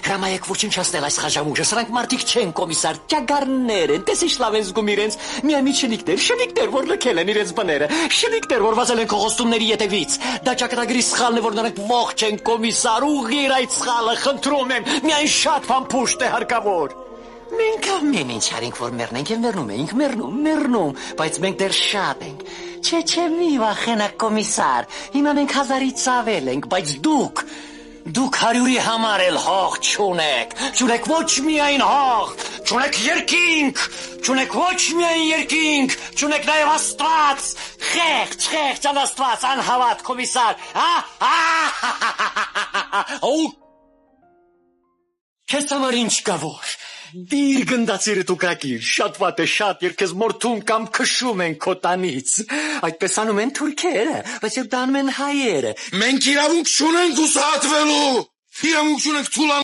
Հրամայեք ոչնչացնել այս խաժամուժը, սրանք մարդիկ չեն, կոմիսար, ճագարներ են, տես ինչ լավ են զգում իրենց, միամիտ շնիկներ, որ լքել են իրենց բները, շնիկներ, որ վազել են քողոստումների ետևից, դա ճակատագրի սխալն է, որ նրանք ողջ են, կոմիսար, ուղղիր այդ սխալը, խնդրում եմ, միայն շատ փամփուշտ է հարկավոր։ Մենք ամեն ինչ արինք, որ մեռնենք և մեռնում էինք, մեռնում, բայց մենք դեռ շատ ենք, չէ, մի վախենակ կոմիսար, հիմա մենք 1000-ից ավել ենք, բայց դուք 100-ի համար էլ հող չունեք ոչ միայն հող, չունեք երկինք, չունեք ոչ միայն երկինք, չունեք նաև Աստված, խեղճ անաստված, անհավատ կոմիսար, Քեզ համար ինչ կա որ, դիր գնդացիրդ ու կակիր, շատ վատ է շատ, երբ քեզ մորթում կամ քշում են քո տանից, այդպես անում են թուրքերը, բայց երբ դա անում են հայերը։ Մենք իրավունք չունենք հուսահատվելու, իրավունք չունենք թուլանալու